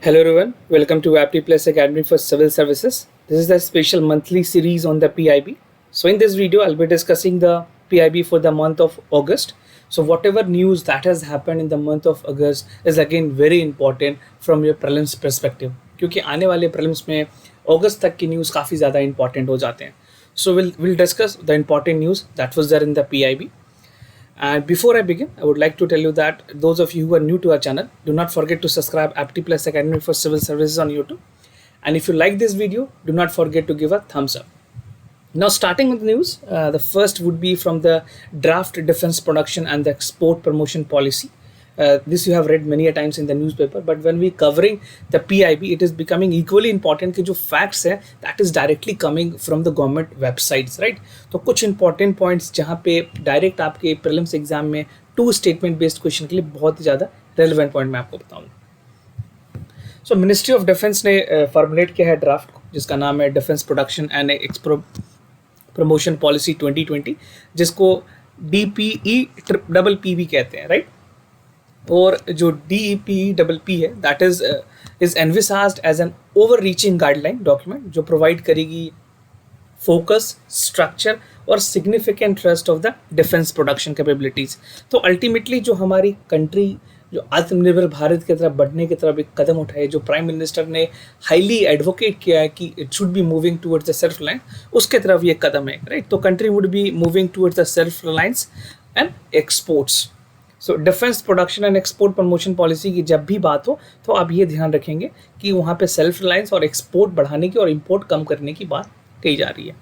Hello everyone, welcome to Apti Plus Academy for Civil Services. This is the special monthly series on the PIB. So in this video, I'll be discussing the PIB for the month of August. So whatever news that has happened in the month of August is again very important from your prelims perspective. क्योंकि आने वाले prelims में अगस्त तक की news काफ़ी ज़्यादा important हो जाते हैं. So we'll discuss the important news that was there in the PIB. And before I begin, I would like to tell you that those of you who are new to our channel, do not forget to subscribe Apti Plus Academy for Civil Services on YouTube. And if you like this video, do not forget to give a thumbs up. Now starting with the news, the first would be from the Draft Defense Production and the Export Promotion Policy. This you have read many a times in the newspaper, but when we covering the PIB, it is becoming equally important कि जो facts है that is directly coming from the government websites, right? तो कुछ important points जहाँ पे direct आपके prelims exam में 2 statement based question के लिए बहुत ही ज़्यादा relevant point मैं आपको बताऊँगा. So Ministry of Defense ने formulate किया है draft को जिसका नाम है Defense Production and Export Promotion Policy 2020 जिसको DPEPP भी कहते हैं, right? और जो DEPEPP है that is envisaged as an overreaching guideline document जो प्रोवाइड करेगी फोकस, स्ट्रक्चर और significant trust of the defence production capabilities. तो अल्टीमेटली जो हमारी कंट्री जो आत्मनिर्भर भारत की तरफ बढ़ने की तरफ एक कदम उठाए, जो प्राइम मिनिस्टर ने हाईली एडवोकेट किया है कि it should be moving towards the self reliance, उसके तरफ ये कदम है, राइट? तो country would be moving towards the self reliance and exports. So defence production and export promotion policy की जब भी बात हो तो आप ये ध्यान रखेंगे कि वहाँ पे सेल्फ रिलायंस और एक्सपोर्ट बढ़ाने की और इंपोर्ट कम करने की बात कही जा रही है.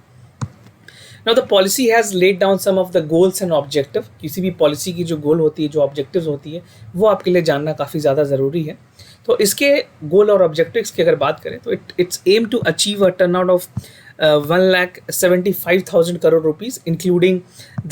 Now the policy has laid down some of the goals and objective. किसी भी पॉलिसी की जो गोल होती है, जो ऑब्जेक्टिव्स होती है, वो आपके लिए जानना काफ़ी ज़्यादा ज़रूरी है. तो इसके गोल और ऑब्जेक्टिव्स की अगर बात करें तो it's aim to achieve a turnout of 1,75,000 crore rupees, including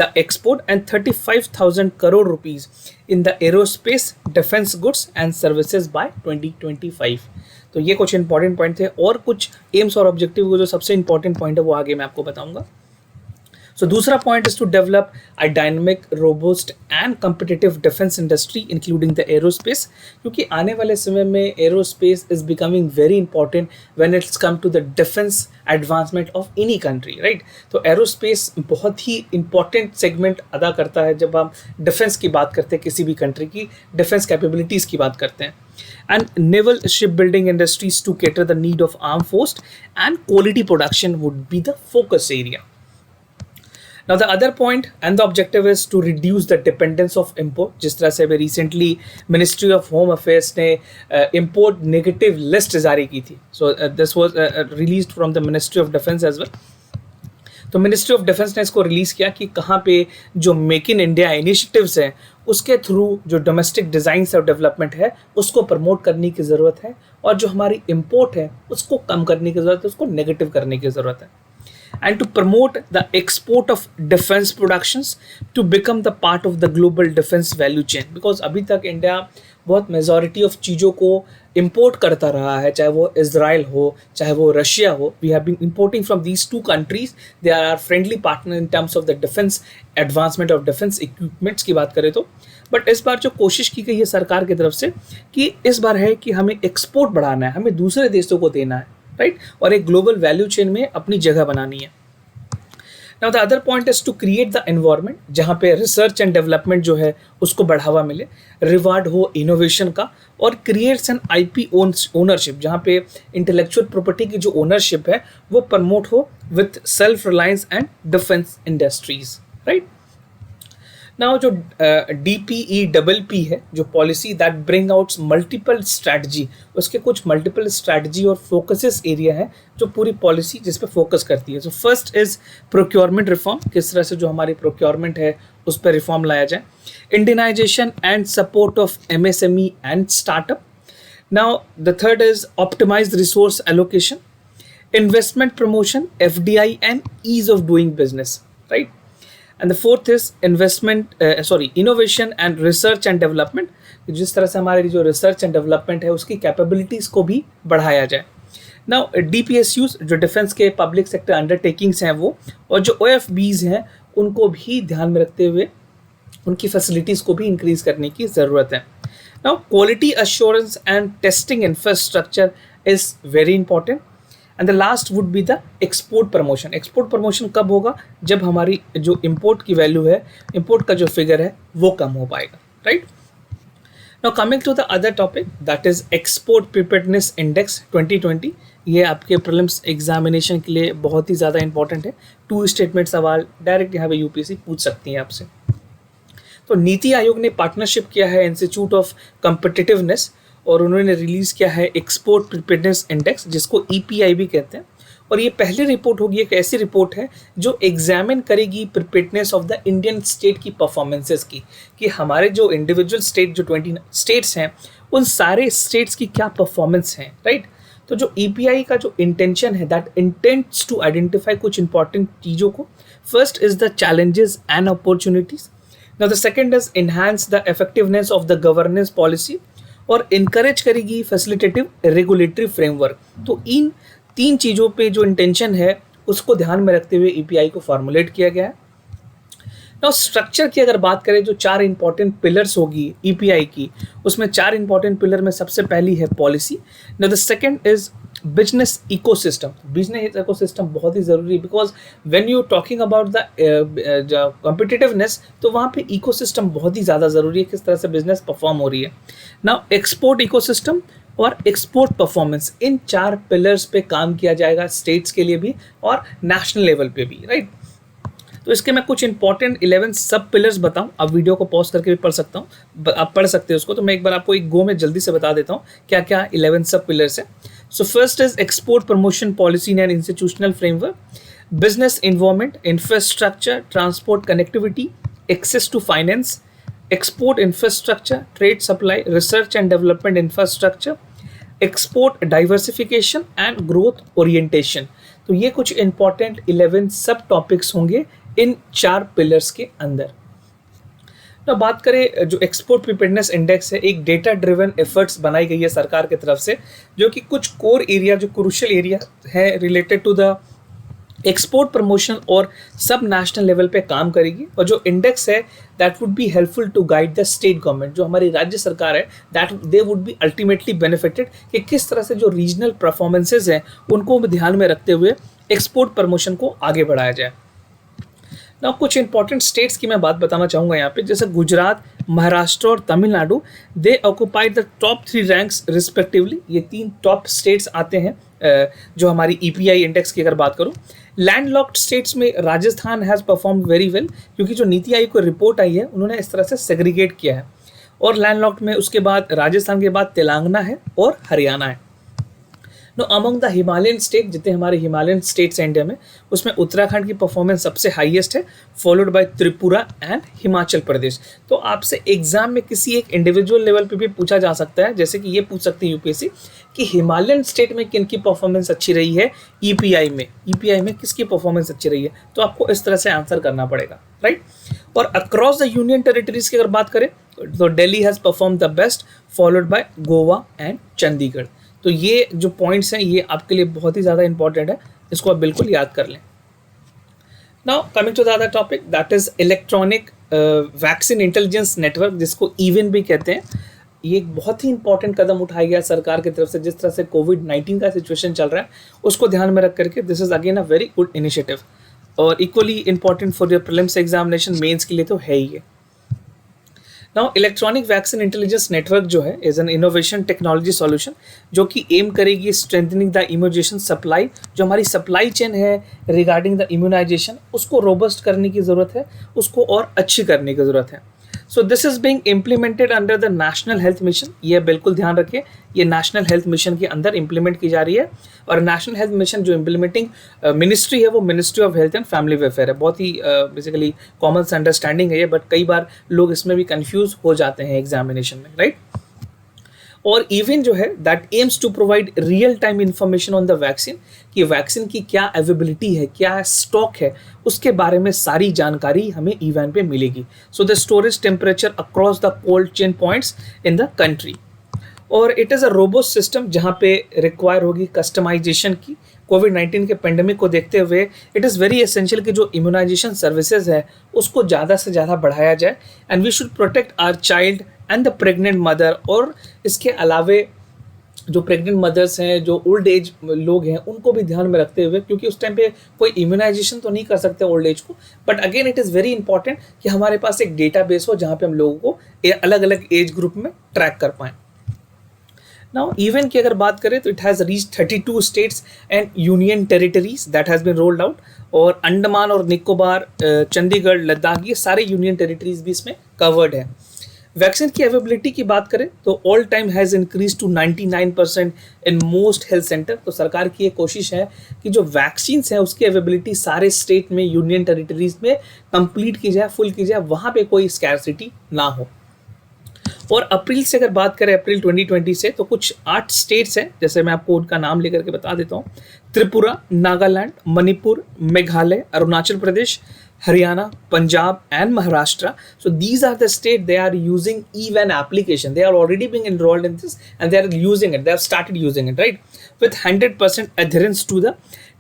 the export, and 35,000 crore rupees in the aerospace, defense goods and services by 2025. तो ये कुछ इंपॉर्टेंट पॉइंट थे और कुछ एम्स और ऑब्जेक्टिव को जो सबसे इंपॉर्टेंट पॉइंट है वो आगे मैं आपको बताऊंगा. So दूसरा point is to develop a dynamic, robust and competitive defense industry including the aerospace, क्योंकि आने वाले समय में aerospace is becoming very important when it's come to the defense advancement of any country, right? तो aerospace बहुत ही important segment अदा करता है जब हम defense की बात करते हैं, किसी भी country की defense capabilities की बात करते हैं. And naval shipbuilding industries to cater the need of armed force and quality production would be the focus area. Now the other point and the objective is to reduce the dependence of import. जिस तरह से अभी recently Ministry of Home Affairs ने import negative list जारी की थी. So this was released from the Ministry of Defense as well. तो Ministry of Defense ने इसको रिलीज़ किया कि कहाँ पे जो मेक इन इंडिया इनिशिएटिव्स हैं उसके थ्रू जो डोमेस्टिक डिज़ाइन और डेवलपमेंट है उसको प्रमोट करने की ज़रूरत है और जो हमारी इम्पोर्ट है उसको कम करने की ज़रूरत है, उसको नेगेटिव करने की ज़रूरत है. And to promote the export of defense productions to become the part of the global defense value chain, because अभी तक इंडिया बहुत मेजॉरिटी ऑफ चीज़ों को import करता रहा है, चाहे वो इजराइल हो चाहे वो रशिया हो. We have been importing from these two countries. They are our friendly partner in terms of the defense advancement of defense equipments की बात करें तो. बट इस बार जो कोशिश की गई है सरकार की तरफ से कि इस बार है कि हमें एक्सपोर्ट बढ़ाना है, हमें दूसरे देशों को देना है, राइट? और एक ग्लोबल वैल्यू चेन में अपनी जगह बनानी है. Now the other point is to create the environment जहाँ पे रिसर्च एंड डेवलपमेंट जो है उसको बढ़ावा मिले, रिवार्ड हो इनोवेशन का, और क्रिएट्स एन IP ओनरशिप जहाँ पे इंटेलेक्चुअल प्रॉपर्टी की जो ओनरशिप है वो प्रमोट हो with self reliance and defence industries, right? Now जो DPEPP है जो policy that bring outs multiple strategy, उसके कुछ मल्टीपल स्ट्रैटेजी और फोकसेस एरिया है जो पूरी पॉलिसी जिस पे फोकस करती है. So first is procurement reform, किस तरह से जो हमारी प्रोक्योरमेंट है उस पर रिफॉर्म लाया जाए. Indianization and support of MSME and startup. Now the third is optimized resource allocation, investment promotion, FDI and ease of doing business, right? And the fourth is innovation and research and development, जिस तरह से हमारी जो research and development है उसकी capabilities को भी बढ़ाया जाए. नाउ DPSUs जो डिफेंस के पब्लिक सेक्टर अंडरटेकिंग्स हैं वो, और जो OFBs हैं उनको भी ध्यान में रखते हुए उनकी फैसिलिटीज़ को भी इंक्रीज़ करने की ज़रूरत है. Now, quality assurance and testing infrastructure is very important. And the last would be the export promotion. Export promotion कब होगा? जब हमारी जो इम्पोर्ट की वैल्यू है, इम्पोर्ट का जो फिगर है वो कम हो पाएगा, right. Now coming to the other topic, that is export preparedness index 2020. ये आपके प्रीलिम्स एग्जामिनेशन के लिए बहुत ही ज़्यादा इंपॉर्टेंट है. 2 स्टेटमेंट सवाल डायरेक्ट यहाँ पे यूपीएससी पूछ सकती है आपसे. तो नीति आयोग ने पार्टनरशिप किया है इंस्टीट्यूट ऑफ कॉम्पिटिटिवनेस और उन्होंने रिलीज़ किया है एक्सपोर्ट प्रिपेयर्डनेस इंडेक्स, जिसको ईपीआई भी कहते हैं. और ये पहली रिपोर्ट होगी, एक ऐसी रिपोर्ट है जो एग्जामिन करेगी preparedness of the Indian state की परफॉर्मेंसेस की, कि हमारे जो इंडिविजुअल स्टेट जो 20 स्टेट्स हैं उन सारे स्टेट्स की क्या परफॉर्मेंस हैं, राइट. तो जो ईपीआई का जो इंटेंशन है, दैट इंटेंट्स टू आइडेंटिफाई कुछ इंपॉर्टेंट चीज़ों को. First is the challenges and opportunities. Now the second is enhance the effectiveness of the governance policy और इनकरेज करेगी फैसिलिटेटिव रेगुलेटरी फ्रेमवर्क. तो इन 3 चीज़ों पे जो इंटेंशन है उसको ध्यान में रखते हुए ईपीआई को फॉर्मुलेट किया गया है. नाउ स्ट्रक्चर की अगर बात करें, जो 4 इंपॉर्टेंट पिलर्स होगी ईपीआई की, उसमें 4 इंपॉर्टेंट पिलर में सबसे पहली है policy. Now the second is business ecosystem. Business ecosystem बहुत ही ज़रूरी है, because when you talking about the competitiveness, तो वहाँ पे इकोसिस्टम बहुत ही ज़्यादा ज़रूरी है, किस तरह से बिजनेस परफॉर्म हो रही है. नाउ एक्सपोर्ट इकोसिस्टम और एक्सपोर्ट परफॉर्मेंस, इन 4 पिलर्स पे काम किया जाएगा स्टेट्स के लिए भी और नेशनल लेवल पे भी, राइट. तो इसके मैं कुछ इंपॉर्टेंट 11 सब पिलर्स बताऊं. आप वीडियो को पॉज करके भी पढ़ सकता हूं, आप पढ़ सकते हो उसको. तो मैं एक बार आपको एक गो में जल्दी से बता देता हूं क्या क्या 11 सब पिलर्स है. So first is export promotion policy and institutional framework, business environment, infrastructure, transport connectivity, access to finance, export infrastructure, trade supply, research and development infrastructure, export diversification and growth orientation. तो ये कुछ important 11 सब topics होंगे इन 4 pillars के अंदर. तो बात करें जो एक्सपोर्ट प्रिपेयर्डनेस इंडेक्स है, एक डेटा ड्रिवन एफर्ट्स बनाई गई है सरकार की तरफ से, जो कि कुछ कोर एरिया, जो क्रूशियल एरिया है related to the export promotion और सब नेशनल लेवल पे काम करेगी. और जो इंडेक्स है that would be helpful to guide the state government, जो हमारी राज्य सरकार है, that they would be ultimately benefited कि किस तरह से जो रीजनल परफॉर्मेंसेज हैं उनको ध्यान में रखते हुए एक्सपोर्ट प्रमोशन को आगे बढ़ाया जाए. ना कुछ इंपॉर्टेंट स्टेट्स की मैं बात बताना चाहूँगा यहाँ पे, जैसे गुजरात, महाराष्ट्र और तमिलनाडु, दे occupy the top 3 ranks respectively. ये 3 टॉप स्टेट्स आते हैं जो हमारी ईपीआई इंडेक्स की अगर बात करूँ. लैंडलॉक्ड स्टेट्स में Rajasthan has perform very well, क्योंकि जो नीति आयोग को रिपोर्ट आई है उन्होंने इस तरह से सेग्रीगेट किया है. और लैंडलॉक्ड में उसके बाद राजस्थान के बाद तेलंगाना है और हरियाणा है. No among the Himalayan state, जितने हमारे हिमालयन स्टेट्स हैं इंडिया में, उसमें उत्तराखंड की परफॉर्मेंस सबसे हाईएस्ट है, followed by Tripura and Himachal Pradesh. तो आपसे एग्जाम में किसी एक इंडिविजुअल लेवल पे भी पूछा जा सकता है, जैसे कि ये पूछ सकती है यूपीएससी कि हिमालयन स्टेट में किन की परफॉर्मेंस अच्छी रही है ईपीआई में किसकी परफॉर्मेंस अच्छी रही है. तो आपको इस तरह से आंसर करना पड़ेगा, राइट. और अक्रॉस द यूनियन टेरिटरीज की अगर बात करें तो Delhi has perform the best, followed by Goa and Chandigarh. तो ये जो पॉइंट्स हैं ये आपके लिए बहुत ही ज़्यादा इंपॉर्टेंट है, इसको आप बिल्कुल याद कर लें. Now coming to the other topic, that is electronic vaccine intelligence network, जिसको इवन भी कहते हैं. ये एक बहुत ही इंपॉर्टेंट कदम उठाया गया सरकार की तरफ से. जिस तरह से कोविड-19 का सिचुएशन चल रहा है उसको ध्यान में रख करके this is again a very good initiative, और equally important for your prelims examination, mains के लिए तो है ही है. Now electronic vaccine intelligence network जो है is an innovation technology solution, जो कि एम करेगी स्ट्रेंथनिंग द इम्यूनाइजेशन सप्लाई. जो हमारी सप्लाई चेन है रिगार्डिंग द इम्यूनाइजेशन, उसको रोबस्ट करने की ज़रूरत है, उसको और अच्छी करने की ज़रूरत है. So this is being implemented under the national health mission. ये बिल्कुल ध्यान रखिए, ये नेशनल हेल्थ मिशन के अंदर इम्प्लीमेंट की जा रही है. और नेशनल हेल्थ मिशन जो इम्प्लीमेंटिंग मिनिस्ट्री है वो ministry of health and family welfare है. बहुत ही बेसिकली कॉमन से अंडरस्टैंडिंग है ये, बट कई बार लोग इसमें भी कंफ्यूज हो जाते हैं एग्जामिनेशन में, राइट. और इवन जो है that aims to provide real time information on the vaccine, कि वैक्सीन की क्या अवेलेबिलिटी है, क्या स्टॉक है, उसके बारे में सारी जानकारी हमें इवन पे मिलेगी. So the storage temperature across the cold chain points in the country. और it is a robust system जहाँ पे रिक्वायर होगी कस्टमाइजेशन की. कोविड-19 के पेंडेमिक को देखते हुए इट इज़ वेरी एसेंशियल कि जो इम्यूनाइजेशन सर्विसेज है उसको ज़्यादा से ज़्यादा बढ़ाया जाए. And we should protect our child and the pregnant mother, और इसके अलावे जो प्रेग्नेंट मदर्स हैं, जो ओल्ड एज लोग हैं, उनको भी ध्यान में रखते हुए, क्योंकि उस टाइम पे कोई इम्यूनाइजेशन तो नहीं कर सकते ओल्ड एज को, but again it is very important कि हमारे पास एक डेटाबेस हो जहाँ पे हम लोगों को अलग अलग एज ग्रुप में ट्रैक कर पाएँ। नाउ इवन की अगर बात करें तो it has reach 32 states and union territories that has been rolled out, और अंडमान और निकोबार, चंडीगढ़, लद्दाख, ये सारे यूनियन टेरिटरीज भी इसमें कवर्ड है। वैक्सीन की अवेलेबिलिटी की बात करें तो all time has increase to 99% in most health center. तो सरकार की ये कोशिश है कि जो वैक्सीन है उसकी अवेलेबिलिटी सारे स्टेट में, यूनियन टेरिटरीज में कंप्लीट की जाए, फुल की जाए, वहाँ पे कोई स्कैरसिटी ना हो। और अप्रैल से अगर बात करें, अप्रैल 2020 से, तो कुछ 8 स्टेट्स हैं, जैसे मैं आपको उनका नाम लेकर के बता देता हूँ: Tripura, Nagaland, Manipur, Meghalaya, Arunachal Pradesh, Haryana, Punjab, and Maharashtra. So these are the states they are using e-Van application. They are already being enrolled in this and they are using it. They have started using it, right? With 100% adherence to the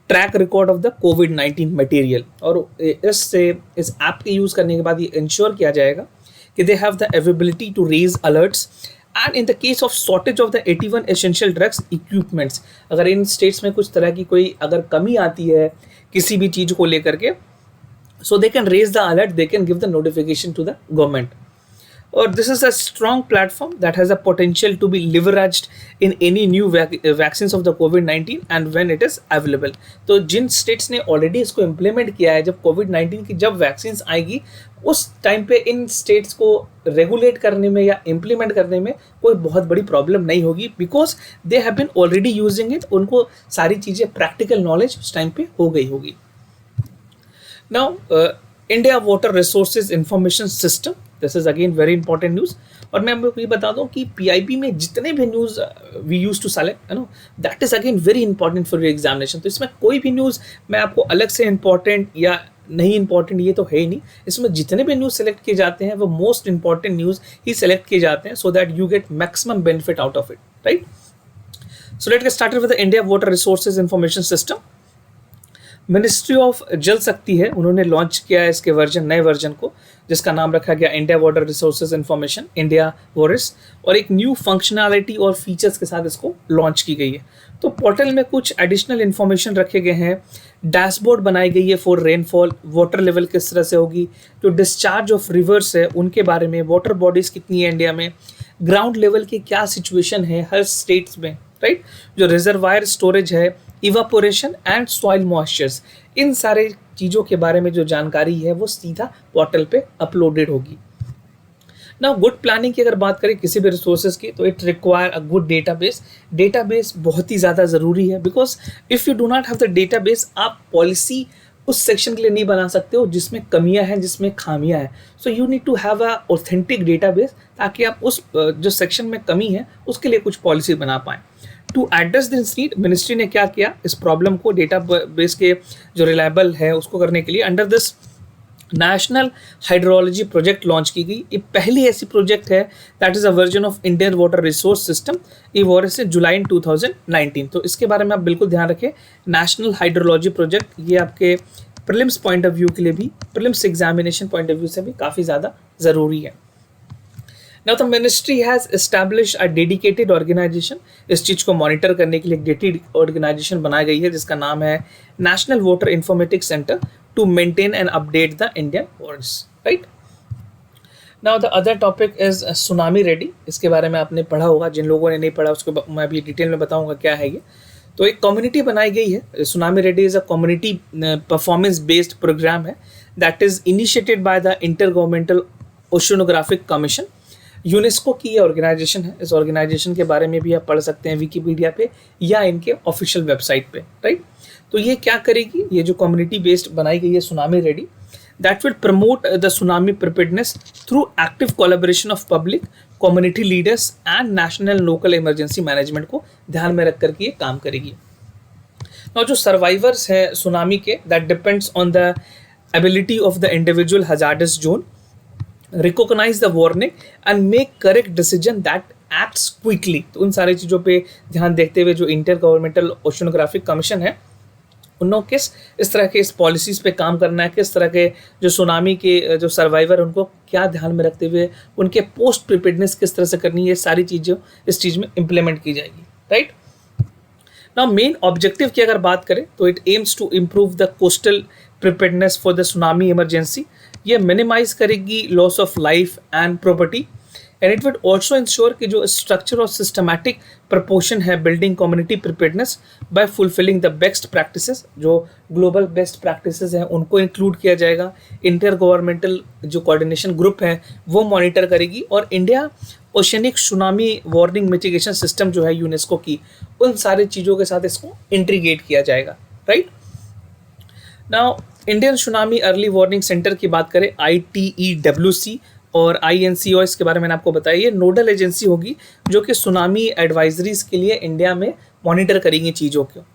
track record of the COVID-19 material. और इस app के use करने के बाद ये ensure किया जाएगा कि they have the availability to raise alerts. And in the case of shortage of the 81 essential drugs equipments, अगर इन स्टेट्स में कुछ तरह की कोई अगर कमी आती है किसी भी चीज़ को लेकर के, so they can raise the alert, they can give the notification to the government. Or this is a strong platform that has a potential to be leveraged in any new vaccines of the COVID-19 and when it is available. तो जिन states ने already इसको implement किया है, जब COVID-19 की जब vaccines आएगी उस टाइम पे इन states को regulate करने में या implement करने में कोई बहुत बड़ी problem नहीं होगी, because they have been already using it. उनको सारी चीज़ें practical knowledge उस टाइम पे हो गई होगी. Now, India Water Resources Information System, this is again very important news. और मैं आपको ये बता दूं कि PIP में जितने भी news we used to select, you know, that is again very important for your examination. तो इसमें कोई भी न्यूज़ मैं आपको अलग से important या नहीं important ये तो है ही नहीं. इसमें जितने भी न्यूज़ सेलेक्ट किए जाते हैं वो मोस्ट इंपॉर्टेंट न्यूज़ ही सेलेक्ट किए जाते हैं, so that you get maximum benefit out of it, right? So let's get started with the India Water Resources Information System. Ministry of जल शक्ति है, उन्होंने लॉन्च किया है इसके नए वर्जन को, जिसका नाम रखा गया India water resources information, India WRIS, और एक न्यू फंक्शनैलिटी और फीचर्स के साथ इसको लॉन्च की गई है। तो पोर्टल में कुछ एडिशनल इन्फॉर्मेशन रखे गए हैं, डैशबोर्ड बनाई गई है फॉर रेनफॉल, वाटर लेवल किस तरह से होगी, जो डिस्चार्ज ऑफ रिवर्स है उनके बारे में, वाटर बॉडीज़ कितनी है इंडिया में, ग्राउंड लेवल की क्या सिचुएशन है हर स्टेट्स में, राइट, जो रिजर्वायर स्टोरेज है, इवापोरेशन एंड सॉइल मॉइस्चर्स, इन सारे चीज़ों के बारे में जो जानकारी है वो सीधा पोर्टल पे अपलोडेड होगी। नाउ गुड प्लानिंग की अगर बात करें किसी भी रिसोर्सेज की, तो it require a good database बहुत ही ज़्यादा ज़रूरी है, because if you do not have the database, आप पॉलिसी उस सेक्शन के लिए नहीं बना सकते हो जिसमें कमियां हैं, जिसमें खामियां हैं। So you need to have a authentic database, ताकि आप उस जो सेक्शन में कमी है उसके लिए कुछ पॉलिसी बना पाएँ। To address this need, ministry ने क्या किया, इस प्रॉब्लम को डेटाबेस के जो रिलायबल है उसको करने के लिए under this national hydrology project launch की गई। ये पहली ऐसी प्रोजेक्ट है that is a version of Indian water resource system, ये वॉरिस से जुलाई 2019। तो इसके बारे में आप बिल्कुल ध्यान रखें, नेशनल हाइड्रोलॉजी प्रोजेक्ट, ये आपके प्रीलिम्स पॉइंट ऑफ व्यू के लिए भी, prelims examination point of view से भी काफ़ी ज़्यादा ज़रूरी है। Now the ministry has established a dedicated organization, इस चीज़ को मॉनिटर करने के लिए एक डेडिकेटेड ऑर्गेनाइजेशन बनाई गई है जिसका नाम है National Water Informatics Centre to maintain and update the Indian waters, right. Now the other topic is tsunami ready, इसके बारे में आपने पढ़ा होगा, जिन लोगों ने नहीं पढ़ा उसको मैं अभी डिटेल में बताऊंगा क्या है ये। तो एक कम्युनिटी बनाई गई है, tsunami ready is a community performance based programme है that is initiated by the intergovernmental oceanographic commission, UNESCO की ये ऑर्गेनाइजेशन है। इस ऑर्गेनाइजेशन के बारे में भी आप पढ़ सकते हैं विकीपीडिया पे या इनके ऑफिशियल वेबसाइट पे, राइट। तो ये क्या करेगी, ये जो कम्युनिटी बेस्ड बनाई गई है tsunami ready, that will promote the tsunami preparedness through active collaboration of public, community leaders and national local emergency management को ध्यान में रख करके ये काम करेगी। और जो सर्वाइवर्स हैं सुनामी के, that depends on the ability of the individual hazardous zone, recognize the warning and make correct decision that acts quickly. तो उन सारी चीज़ों पे ध्यान देखते हुए जो इंटर गवर्नमेंटल ओशनोग्राफिक कमीशन है उनको किस इस तरह के इस पॉलिसीज़ पे काम करना है, किस तरह के जो सुनामी के जो सर्वाइवर उनको क्या ध्यान में रखते हुए उनके पोस्ट प्रिपेयर्डनेस किस तरह से करनी है, ये सारी चीज़ें इस चीज़ में इम्प्लीमेंट की जाएगी, राइट। नाउ मेन ऑब्जेक्टिव की अगर बात करें तो it aims to improve the coastal preparedness for the tsunami emergency. ये मिनिमाइज करेगी loss of life and property and it would also ensure कि जो स्ट्रक्चर और सिस्टमैटिक प्रपोर्शन है building community preparedness by fulfilling the best practices, जो global best practices हैं उनको include किया जाएगा। इंटर गवर्नमेंटल जो कोऑर्डिनेशन ग्रुप है वो मॉनिटर करेगी और India oceanic tsunami warning mitigation system जो है यूनेस्को की, उन सारी चीज़ों के साथ इसको इंटीग्रेट किया जाएगा, right. Now Indian tsunami early warning centre की बात करें, ITEWC और INCOS के बारे में मैंने आपको बताया, ये नोडल एजेंसी होगी जो कि सुनामी एडवाइजरीज के लिए इंडिया में मॉनिटर करेंगी चीज़ों को।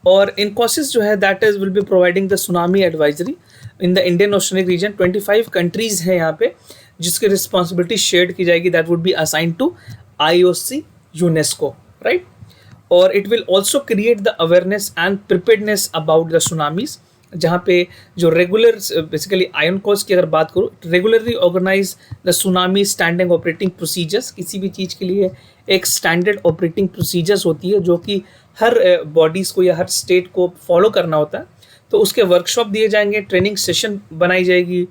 और इनकोसिस जो है that is will be providing the tsunami advisory in the Indian oceanic region. 25 countries हैं यहाँ पे जिसकी रिस्पॉन्सिबिलिटी शेयर की जाएगी, that would be assign to IOC UNESCO, right. और it will also create the awareness and preparedness about the tsunamis, जहाँ पे जो रेगुलर बेसिकली IONCOS की अगर बात करूँ, regularly organize the tsunami standing operating procedures. किसी भी चीज़ के लिए एक स्टैंडर्ड ऑपरेटिंग प्रोसीजर्स होती है जो कि हर बॉडीज़ को या हर स्टेट को फॉलो करना होता है, तो उसके वर्कशॉप दिए जाएंगे, ट्रेनिंग सेशन बनाई जाएगी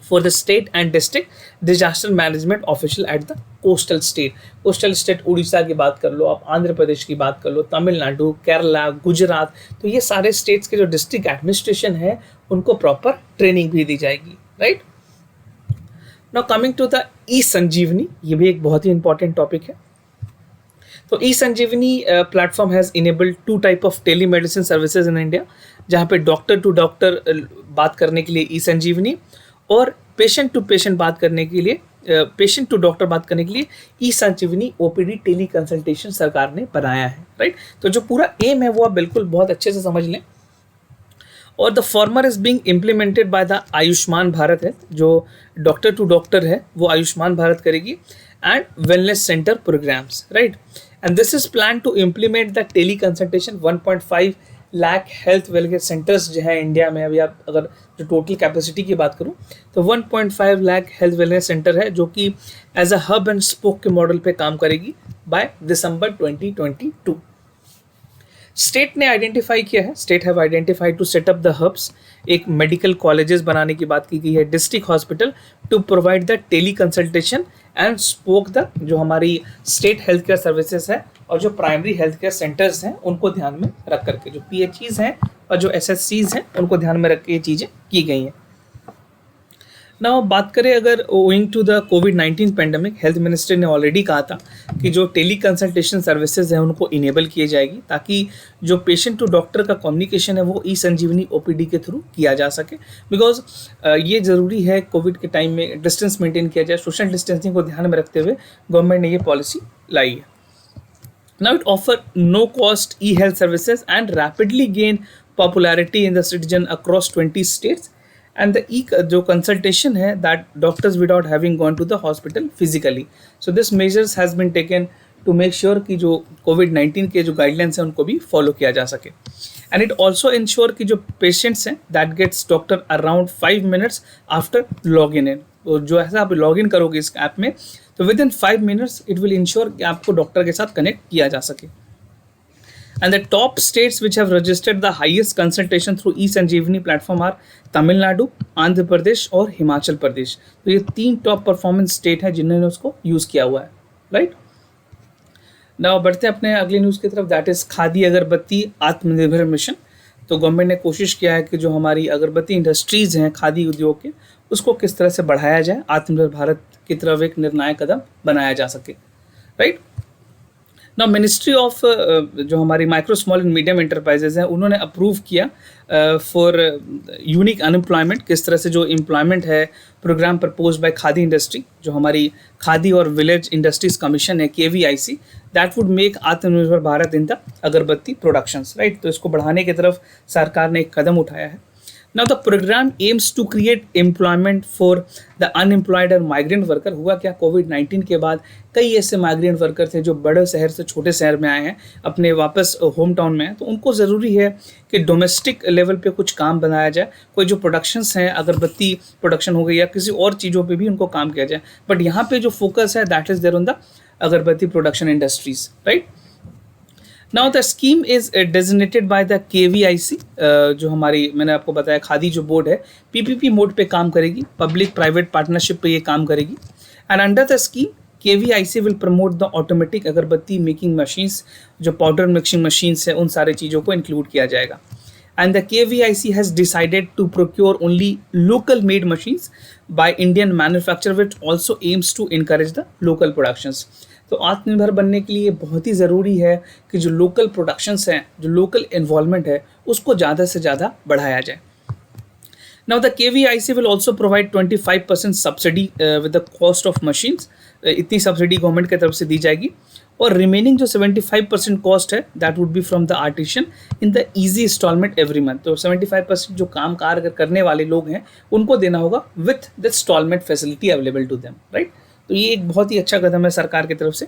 for the state and district disaster management official at the coastal state. Coastal state Orissa की बात कर लो, आप आंध्र प्रदेश की बात कर लो, तमिलनाडु, केरला, गुजरात, तो ये सारे स्टेट्स के जो डिस्ट्रिक्ट एडमिनिस्ट्रेशन है उनको प्रॉपर ट्रेनिंग भी दी जाएगी, right. Now coming to the eSanjeevani, ये भी एक बहुत ही इंपॉर्टेंट टॉपिक है। तो eSanjeevani platform has enabled 2 type of telemedicine services in India, जहाँ पे डॉक्टर टू डॉक्टर बात करने के लिए ई-संजीवनी और पेशेंट टू पेशेंट बात करने के लिए, पेशेंट टू डॉक्टर बात करने के लिए ई-संजीवनी OPD टेली कंसल्टेशन सरकार ने बनाया है, राइट। तो जो पूरा एम है वो आप बिल्कुल बहुत अच्छे से समझ लें। और the former is being implemented by the Ayushman Bharat है, जो डॉक्टर टू डॉक्टर है वो आयुष्मान भारत करेगी, and wellness centre programs, right. And this is plan to implement the tele consultation. 1.5 lakh health wellness centres जो है इंडिया में, अभी आप अगर जो टोटल कैपेसिटी की बात करूं तो 1.5 लाख हेल्थ वेलनेस सेंटर है जो कि as a hub and spoke के मॉडल पे काम करेगी बाय दिसंबर 2022। स्टेट ने आइडेंटिफाई किया है, state have identified to set up the hubs. एक मेडिकल कॉलेजेस बनाने की बात की गई है, district hospital to provide the tele consultation and spoke the जो हमारी स्टेट हेल्थ केयर सर्विसेज है और जो प्राइमरी हेल्थ केयर सेंटर्स हैं उनको ध्यान में रख करके, जो PHEs हैं और जो SSCs हैं उनको ध्यान में रख के ये चीज़ें की गई हैं। नाउ बात करें अगर ओइंग टू द कोविड-19 पेंडेमिक, हेल्थ मिनिस्टर ने ऑलरेडी कहा था कि जो टेली कंसल्टेशन सर्विसेज हैं उनको इनेबल किए जाएगी ताकि जो पेशेंट टू डॉक्टर का कम्युनिकेशन है वो ई-संजीवनी OPD के थ्रू किया जा सके। बिकॉज ये ज़रूरी है कोविड के टाइम में डिस्टेंस मेंटेन किया जाए, सोशल डिस्टेंसिंग को ध्यान में रखते हुए गवर्नमेंट ने ये पॉलिसी लाई है। Now it offer no cost e-health services and rapidly gain popularity in the citizen across 20 states, and the जो consultation है that doctors without having gone to the hospital physically. So this measures has been taken to make sure कि जो COVID-19 के जो guidelines हैं उनको भी follow किया जा सके। And it also ensure कि जो patients हैं that gets doctor around 5 minutes after login in। तो जो ऐसा आप लॉगिन करोगे इस ऐप में तो within 5 minutes it will ensure कि आपको डॉक्टर के साथ कनेक्ट किया जा सके। And the top states which have registered the highest consultation through eSanjeevani platform are Tamil Nadu, Andhra Pradesh और हिमाचल प्रदेश। तो ये 3 टॉप परफॉर्मेंस स्टेट हैं जिन्होंने उसको यूज़ किया हुआ है, राइट। नाउ बढ़ते हैं अपने अगली न्यूज़ की तरफ, दैट इज़ खादी अगरबत्ती आत्मनिर्भर मिशन। तो गवर्नमेंट ने कोशिश किया है कि जो हमारी अगरबत्ती इंडस्ट्रीज़ हैं खादी उद्योग के, उसको किस तरह से बढ़ाया जाए, आत्मनिर्भर भारत की तरफ एक निर्णायक कदम बनाया जा सके, राइट। नाउ मिनिस्ट्री ऑफ जो हमारी micro small and medium enterprises हैं उन्होंने अप्रूव किया फॉर यूनिक अनएम्प्लॉयमेंट, किस तरह से जो एम्प्लॉयमेंट है program propose by Khadi industry, जो हमारी खादी और विलेज इंडस्ट्रीज कमीशन है KVIC, that would make Atmanirbhar Bharat in the agarbatti productions, right. तो इसको बढ़ाने की तरफ सरकार ने एक कदम उठाया है। Now the program aims to create employment for the unemployed और migrant worker। हुआ क्या, कोविड-19 के बाद कई ऐसे माइग्रेंट वर्कर थे जो बड़े शहर से छोटे शहर में आए हैं, अपने वापस होम टाउन में हैं, तो उनको ज़रूरी है कि डोमेस्टिक लेवल पे कुछ काम बनाया जाए। कोई जो प्रोडक्शंस हैं, अगरबत्ती प्रोडक्शन हो गई या किसी और चीज़ों पे भी उनको काम किया जाए, बट यहाँ पे जो फोकस है that is there on the agarbatti production industries, right. Now the scheme is designated by the KVIC, जो हमारी, मैंने आपको बताया खादी जो बोर्ड है, PPP मोड पे काम करेगी, पब्लिक प्राइवेट पार्टनरशिप पे ये काम करेगी। And under the scheme KVIC will promote the automatic अगरबत्ती मेकिंग मशीन्स, जो पाउडर मिक्सिंग मशीन्स है, उन सारे चीज़ों को इंक्लूड किया जाएगा। And the KVIC has decided to procure only local made machines by Indian manufacturer, which also aims to encourage the local productions। तो आत्मनिर्भर बनने के लिए बहुत ही ज़रूरी है कि जो लोकल प्रोडक्शंस हैं, जो लोकल इन्वॉल्वमेंट है, उसको ज़्यादा से ज़्यादा बढ़ाया जाए। Now the KVIC will also provide 25% subsidy with the cost of machines। इतनी सब्सिडी गवर्नमेंट की तरफ से दी जाएगी, और रिमेनिंग जो 75% कॉस्ट है that would be from the artisan in the easy instalment every month. तो 75% जो काम कार करने वाले लोग हैं उनको देना होगा with the instalment facility available to them, right. तो ये एक बहुत ही अच्छा कदम है सरकार की तरफ से।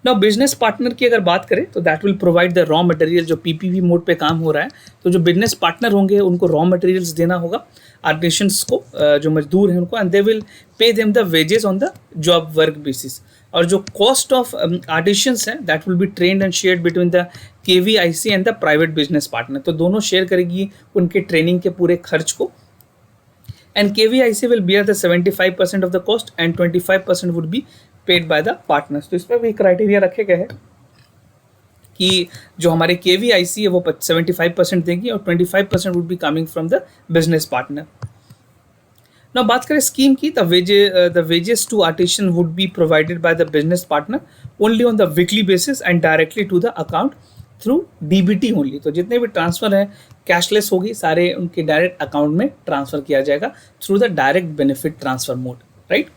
नाउ बिजनेस पार्टनर की अगर बात करें तो that will provide the raw material. जो PPP मोड पे काम हो रहा है, तो जो बिजनेस पार्टनर होंगे उनको रॉ मटेरियल्स देना होगा आर्टिशंस को, जो मजदूर हैं उनको, and they will pay them the wages on the job work basis. और जो कॉस्ट ऑफ आर्टिशंस हैं that will be trained and shared between the KVIC and the private business partner. तो दोनों शेयर करेगी उनके ट्रेनिंग के पूरे खर्च को। And KVIC will bear the 75% of the cost and 25% would be paid by the partners. तो इस पर भी क्राइटेरिया रखे गए हैं कि जो हमारे KVIC है वो 75% देगी और 25% would be coming from the business partner. ना बात करें स्कीम की, the wages to artisan would be provided by the business partner only on the weekly basis and directly to the account through DBT only. तो जितने भी transfer है cashless होगी, सारे उनके डायरेक्ट अकाउंट में ट्रांसफर किया जाएगा through the direct benefit transfer mode, right.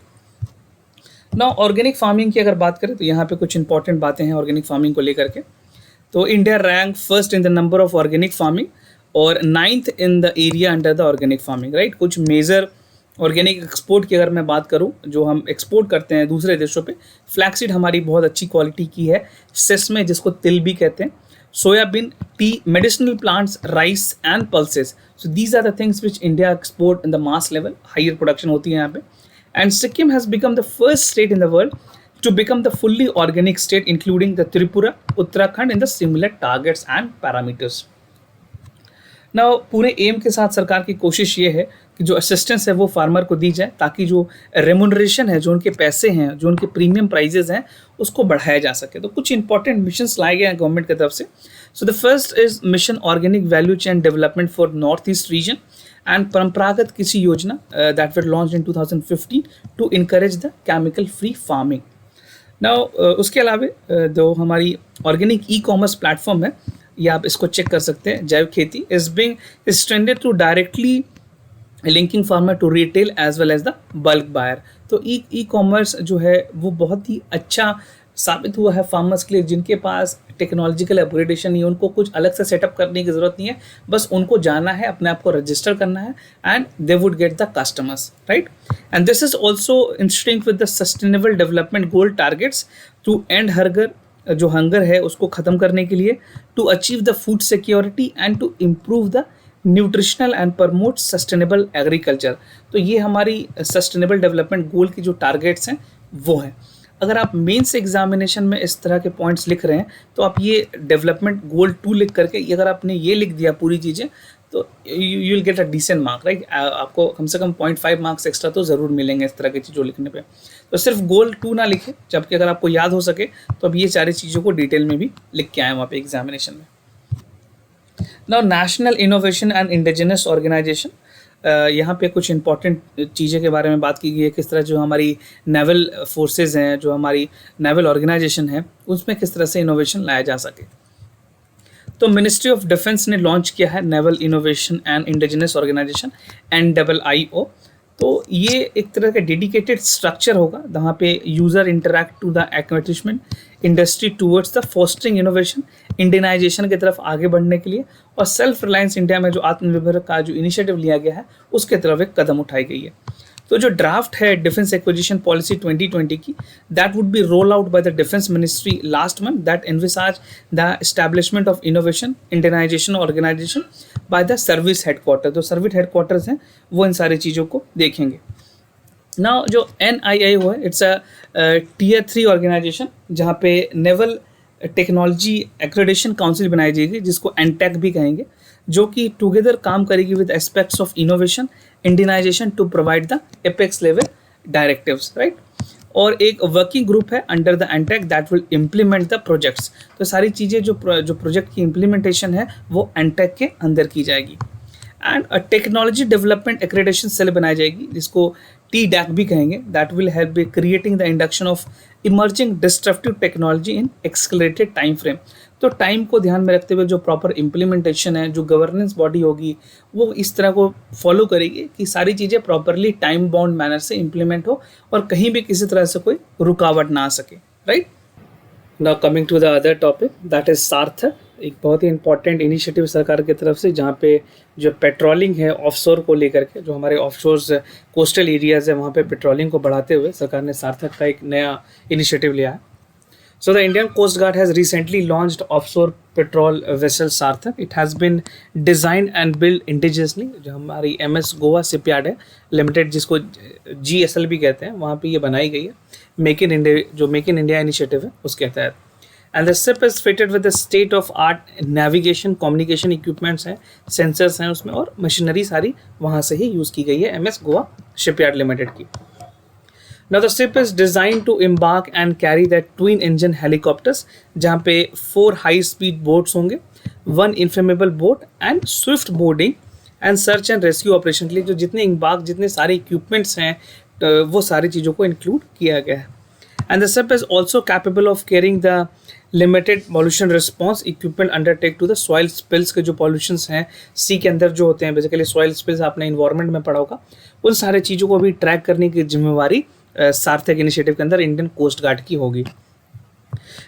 ना ऑर्गेनिक फार्मिंग की अगर बात करें तो यहाँ पे कुछ इंपॉर्टेंट बातें हैं ऑर्गेनिक फार्मिंग को लेकर के। तो India rank first in the number of organic farming और 9th in the area under the organic farming, right. कुछ मेजर ऑर्गेनिक एक्सपोर्ट की अगर मैं बात करूं, जो हम एक्सपोर्ट करते हैं दूसरे देशों पे, फ्लैक्सीड हमारी बहुत अच्छी क्वालिटी की है, सेसमे जिसको तिल भी कहते हैं, soybean, tea, medicinal plants, rice and pulses. So these are the things which India export in the mass level, higher production होती है यहाँ पे। And Sikkim has become the first state in the world to become the fully organic state, including the Tripura, Uttarakhand in the similar targets and parameters। Now पूरे M के साथ सरकार की कोशिश ये है कि जो असिस्टेंस है वो फार्मर को दी जाए, ताकि जो रेमुनरेशन है, जो उनके पैसे हैं, जो उनके प्रीमियम प्राइजेस हैं, उसको बढ़ाया जा सके। तो कुछ इंपॉर्टेंट मिशंस लाए गए हैं गवर्नमेंट की तरफ से। So the first is mission organic value chain development for north east region and Paramparagat Krishi Yojana that were launch in 2015 to encourage the chemical free farming. Now उसके अलावा जो हमारी ऑर्गेनिक ई-कॉमर्स प्लेटफॉर्म है, ये आप इसको चेक कर सकते हैं, जैव खेती is being extended to directly linking farmer to retail as well as the bulk buyer. तो ई-कॉमर्स जो है वो बहुत ही अच्छा साबित हुआ है फार्मर्स के लिए, जिनके पास टेक्नोलॉजिकल अपग्रेडेशन नहीं है, उनको कुछ अलग से सेटअप करने की ज़रूरत नहीं है, बस उनको जाना है, अपने आप को रजिस्टर करना है and they would get the customers, right. And this is also in string with the sustainable development goal targets to end hunger, जो हंगर है उसको ख़त्म करने के लिए, to achieve the food security and to improve the nutritional and promote sustainable agriculture. तो ये हमारी सस्टेनेबल डेवलपमेंट गोल की जो टारगेट्स हैं वो हैं। अगर आप मेंस एग्जामिनेशन में इस तरह के पॉइंट्स लिख रहे हैं तो आप ये डेवलपमेंट गोल 2 लिख करके, अगर आपने ये लिख दिया पूरी चीज़ें, तो you will get a decent mark, right. आपको कम से कम 0.5 मार्क्स एक्स्ट्रा तो ज़रूर मिलेंगे इस तरह की चीज़ों लिखने पे। तो सिर्फ गोल 2 ना लिखें, जबकि अगर आपको याद हो सके तो अब ये सारी चीज़ों को डिटेल में भी लिख के आए वहाँ पे एग्जामिनेशन में। Now national innovation and indigenous organization, यहाँ पे कुछ इंपॉर्टेंट चीज़ें के बारे में बात की गई है, किस तरह जो हमारी नेवल फोर्सेस हैं, जो हमारी नेवल ऑर्गेनाइजेशन है, उसमें किस तरह से इनोवेशन लाया जा सके। तो मिनिस्ट्री ऑफ डिफेंस ने लॉन्च किया है naval innovation and indigenous organization NIIO। तो ये एक तरह का डेडिकेटेड स्ट्रक्चर होगा जहाँ पे यूज़र इंटरैक्ट टू द एक्वेटिशमेंट industry towards the fostering innovation, indianisation की तरफ आगे बढ़ने के लिए, और सेल्फ रिलायंस इंडिया में जो आत्मनिर्भर का जो इनिशिएटिव लिया गया है उसके तरफ एक कदम उठाई गई है। तो जो ड्राफ्ट है डिफेंस एक्विजिशन पॉलिसी 2020 की, that would be roll out by the defence ministry last month, that envisages the establishment of innovation Indianisation organization by the service headquarter. तो सर्विस हेडक्वार्टर्स हैं वो इन सारी चीज़ों को देखेंगे। नाउ जो NII हुआ है, इट्स अ Tier 3 ऑर्गेनाइजेशन जहाँ पे नेवल टेक्नोलॉजी एक्रेडिटेशन काउंसिल बनाई जाएगी, जिसको एनटेक भी कहेंगे, जो कि टुगेदर काम करेगी with aspects of innovation Indianisation to provide the apex level directives, right. और एक वर्किंग ग्रुप है अंडर द एनटेक that will implement the projects. तो सारी चीज़ें जो प्रोजेक्ट की इम्प्लीमेंटेशन है वो एनटेक के अंदर की जाएगी। And a technology development accreditation cell बनाई जाएगी, जिसको TDAC भी कहेंगे, that will help be creating the induction of emerging disruptive technology in accelerated time frame. तो टाइम को ध्यान में रखते हुए जो प्रॉपर इम्प्लीमेंटेशन है, जो गवर्नेंस बॉडी होगी वो इस तरह को फॉलो करेगी कि सारी चीज़ें प्रॉपरली टाइम बाउंड मैनर से इम्प्लीमेंट हो और कहीं भी किसी तरह से कोई रुकावट ना आ सके, right. Now coming to the other topic, that is Saarthak, एक बहुत ही इंपॉर्टेंट इनिशिएटिव सरकार की तरफ से, जहाँ पे जो पेट्रोलिंग है ऑफशोर को लेकर के, जो हमारे ऑफशोर्स कोस्टल एरियाज़ है वहाँ पे पेट्रोलिंग को बढ़ाते हुए सरकार ने सार्थक का एक नया इनिशिएटिव लिया है। So the Indian coast guard has recently launched offshore patrol vessel Sarthak. It has been designed and build indigenously, जो हमारी MS गोवा शिपयार्ड है लिमिटेड, जिसको GSL भी कहते हैं, वहाँ पे ये बनाई गई है मेक इन इंडिया, जो मेक इन इंडिया इनिशिएटिव है उसके तहत। And the ship is fitted with the state of art navigation communication equipments हैं, सेंसर्स हैं उसमें, और मशीनरी सारी वहाँ से ही यूज़ की गई है MS गोवा शिपयार्ड लिमिटेड की। Now the ship is designed to embark and carry the twin engine helicopters, जहाँ पे 4 high speed boats होंगे, 1 inflammable boat and swift boarding and search and rescue operation के लिए जो जितने embark जितने सारे इक्विपमेंट्स हैं वो सारी चीज़ों को इंक्लूड किया गया है। And the ship is also capable of carrying the limited pollution response equipment undertake to the soil spills के जो pollutions हैं सी के अंदर जो होते हैं, बेसिकली soil spills आपने इन्वायरमेंट में पढ़ा होगा, उन सारे चीज़ों को भी ट्रैक करने की जिम्मेवारी सार्थक इनिशिएटिव के अंदर इंडियन कोस्ट गार्ड की होगी।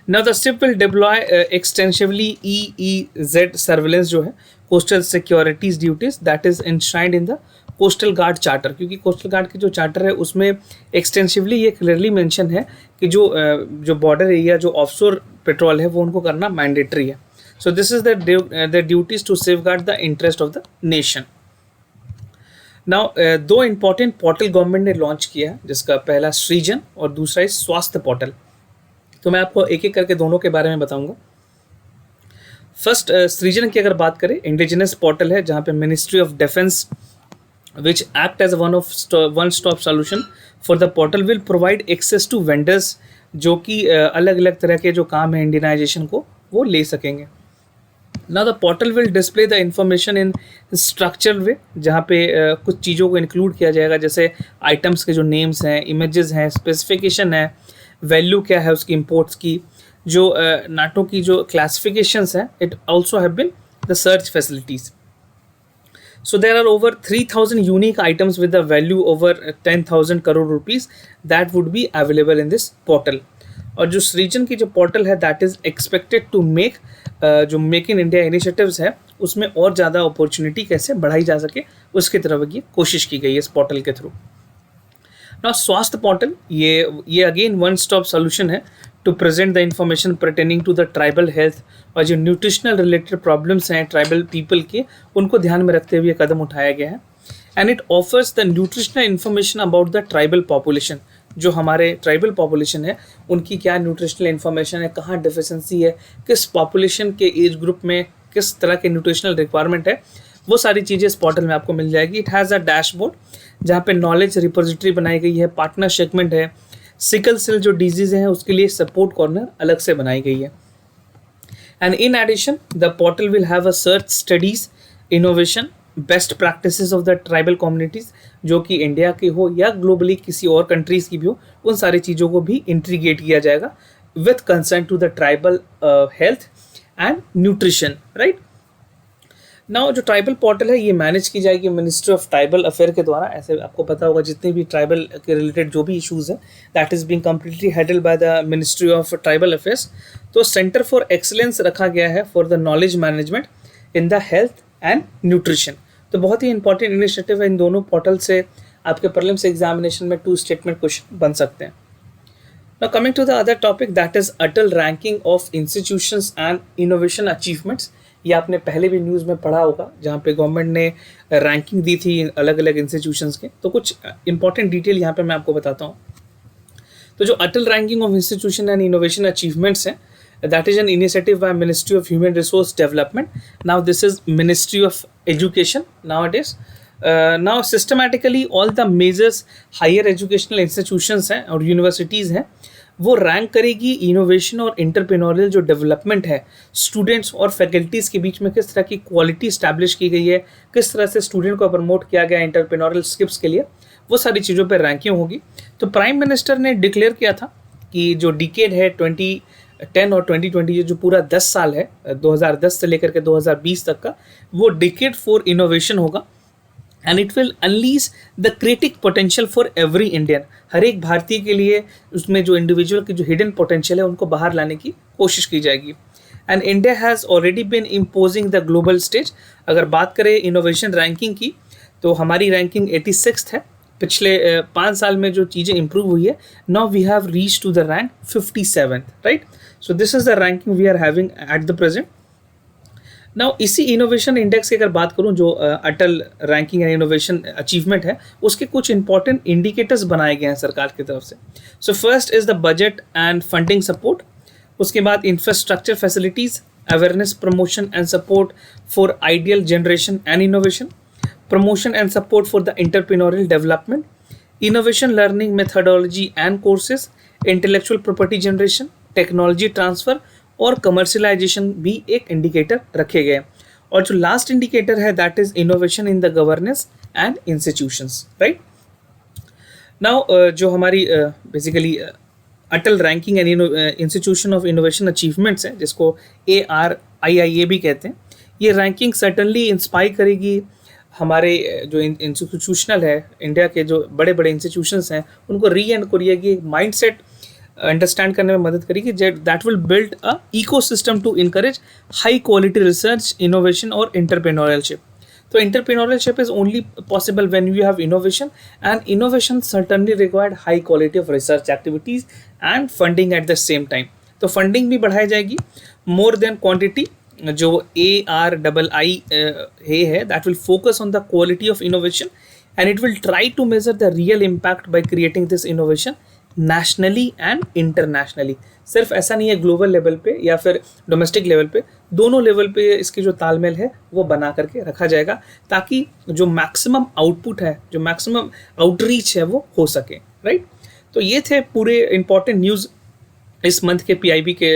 Now the ship will deploy extensively EEZ surveillance जो है coastal securities duties that is enshrined in the coastal guard charter, क्योंकि कोस्टल गार्ड की जो चार्टर है उसमें एक्सटेंसिवली ये क्लियरली मेंशन है कि जो बॉर्डर एरिया जो ऑफशोर पेट्रोल है वो उनको करना मैंडेटरी है। So this is the duties to safeguard the interest of the nation. Now 2 important portal government ने लॉन्च किया है, जिसका पहला सृजन और दूसरा है स्वास्थ्य पोर्टल। तो मैं आपको एक एक करके दोनों के बारे में बताऊंगा। फर्स्ट सृजन की अगर बात करें, इंडिजिनस पोर्टल है जहाँ पे ministry of defence which act as one stop solution for the portal will provide access to vendors, जो कि अलग अलग तरह के जो काम है इंडियनाइजेशन को वो ले सकेंगे। Now the portal will display the information in structural way, जहाँ पे कुछ चीज़ों को इंक्लूड किया जाएगा, जैसे आइटम्स के जो नेम्स हैं, इमेजेस हैं, स्पेसिफिकेशन है, वैल्यू क्या है उसकी, इंपोर्ट्स की, जो नाटो की जो क्लासिफिकेशंस हैं, it also have been the search facilities. So there are over 3,000 unique items with a value over 10,000 crore rupees that would be available in this portal. और जो सृजन की जो पोर्टल है that is expected to make जो make in India initiatives है उसमें और ज़्यादा अपॉर्चुनिटी कैसे बढ़ाई जा सके उसकी तरफ ये कोशिश की गई है इस पोर्टल के थ्रू। नाउ स्वास्थ्य पोर्टल ये अगेन वन स्टॉप सोल्यूशन है to present the information pertaining to the tribal health, और जो न्यूट्रिशनल रिलेटेड प्रॉब्लम्स हैं ट्राइबल पीपल के उनको ध्यान में रखते हुए कदम उठाया गया है। And it offers the nutritional information about the tribal population, जो हमारे ट्राइबल पॉपुलेशन है उनकी क्या न्यूट्रिशनल इन्फॉर्मेशन है, कहाँ डिफिशेंसी है, किस पॉपुलेशन के एज ग्रुप में किस तरह के न्यूट्रिशनल रिक्वायरमेंट है, वो सारी चीज़ें इस पोर्टल में आपको मिल जाएगी। इट हैज़ अ डैशबोर्ड जहाँ पे नॉलेज रिपोजिटरी बनाई गई है, पार्टनर सेगमेंट है, सिकल सेल जो डिजीज़ हैं उसके लिए सपोर्ट कॉर्नर अलग से बनाई गई है। And in addition the portal will have a search studies innovation best practices of the tribal communities, जो कि इंडिया की हो या ग्लोबली किसी और कंट्रीज़ की भी हो, उन सारी चीज़ों को भी इंटीग्रेट किया जाएगा with concern to the tribal health and nutrition, right. Now जो ट्राइबल पोर्टल है ये मैनेज की जाएगी मिनिस्ट्री ऑफ ट्राइबल अफेयर के द्वारा। ऐसे आपको पता होगा जितने भी ट्राइबल के रिलेटेड जो भी इश्यूज़ है that is being completely handled by the ministry of tribal affairs. तो सेंटर फॉर एक्सलेंस रखा गया है for the knowledge management in the health and nutrition. तो बहुत ही इंपॉर्टेंट इनिशिएटिव है। इन दोनों पोर्टल से आपके प्रीलिम्स एग्जामिनेशन में 2 स्टेटमेंट क्वेश्चन बन सकते हैं। Now coming to the other topic, that is Atal ranking of institutions and innovation achievements। ये आपने पहले भी न्यूज़ में पढ़ा होगा जहाँ पे गवर्नमेंट ने रैंकिंग दी थी अलग अलग इंस्टीट्यूशंस के। तो कुछ इंपॉर्टेंट डिटेल यहाँ पे मैं आपको बताता हूँ। तो जो Atal ranking of institution and innovation achievements हैं, that is an initiative by Ministry of Human Resource Development. Now this is Ministry of Education nowadays. Now systematically all the major higher educational institutions हैं और universities हैं वो rank करेगी innovation और entrepreneurial जो development है students और faculties के बीच में, किस तरह की क्वालिटी इस्टेब्लिश की गई है, किस तरह से स्टूडेंट को प्रमोट किया गया इंटरप्रेन्योरियल स्किल्स के लिए, वो सारी चीज़ों पर रैंकिंग होगी। तो प्राइम मिनिस्टर ने डिक्लेयर किया था कि जो डिकेड है 2010 और 2020, ये जो पूरा 10 साल है 2010 से लेकर के 2020 तक का, वो डिकेड फॉर इनोवेशन होगा and it will unleash the creative potential for every Indian. हर एक भारतीय के लिए उसमें जो इंडिविजुअल की जो हिडन पोटेंशियल है उनको बाहर लाने की कोशिश की जाएगी। And India has already been imposing the global stage. अगर बात करें इनोवेशन रैंकिंग की तो हमारी रैंकिंग 86th है। पिछले 5 साल में जो चीज़ें इंप्रूव हुई है, now we have reach to the rank 57th, right. So this is the ranking we are having at the present. Now इसी इनोवेशन इंडेक्स की अगर बात करूं, जो Atal ranking and innovation achievement है, उसके कुछ इंपॉर्टेंट इंडिकेटर्स बनाए गए हैं सरकार की तरफ से। सो first is the budget and funding support, उसके बाद infrastructure facilities, awareness promotion and support for ideal generation and innovation, promotion and support for the entrepreneurial development, innovation learning methodology and courses, intellectual property generation, technology transfer और commercialization भी एक indicator रखे गए। और जो last indicator है that is innovation in the governance and institutions, right. Now जो हमारी basically Atal ranking and institution of innovation achievements है, जिसको ARIIA भी कहते हैं, ये रैंकिंग सर्टनली इंस्पायर करेगी हमारे जो इंस्टीट्यूशनल है इंडिया के जो बड़े बड़े इंस्टीट्यूशंस हैं उनको री एनकोरिएगी, माइंडसेट अंडरस्टैंड करने में मदद करेगी, that will build a ecosystem to encourage high quality research, innovation और एंटरप्रेन्योरियलशिप। तो entrepreneurship is only possible when you have innovation, and innovation certainly required high quality of research activities and funding at the same time. तो funding भी बढ़ाई जाएगी more than quantity. जो ARIIA है that will focus on the quality of innovation and it will try to measure the real impact by creating this innovation nationally and internationally. सिर्फ ऐसा नहीं है ग्लोबल लेवल पे या फिर डोमेस्टिक लेवल पे, दोनों लेवल पे इसकी जो तालमेल है वो बना करके रखा जाएगा ताकि जो मैक्सिमम आउटपुट है, जो मैक्सिमम आउटरीच है वो हो सके, राइट। तो ये थे पूरे इंपॉर्टेंट न्यूज़ इस मंथ के PIB के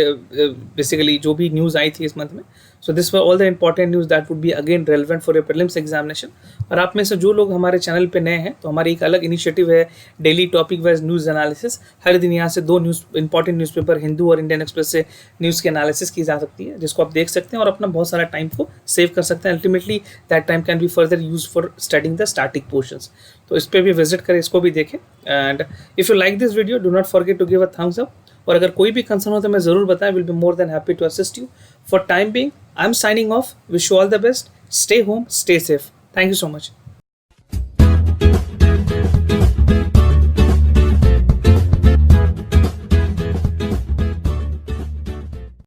बेसिकली जो भी न्यूज़ आई थी इस मंथ में। So this were all the important news that would be again relevant for your prelims examination. और आप में से जो लोग हमारे चैनल पे नए हैं तो हमारी एक अलग इनिशिएटिव है daily topic wise news analysis. हर दिन यहाँ से 2 इंपॉर्टेंट न्यूज़पेपर हिंदू और इंडियन एक्सप्रेस से न्यूज़ की एनालिसिस की जा सकती है, जिसको आप देख सकते हैं और अपना बहुत सारा टाइम को सेव कर सकते हैं। Ultimately that time can be further use for studying the static portions. तो इस पर भी विजिट करें, इसको भी देखें। And if you like this video do not forget to give a thumbs up. और अगर कोई भी कंसर्न हो तो मैं ज़रूर बताएं, will be more than happy to assist you. For time being I am signing off, wish you all the best, stay home, stay safe, thank you so much.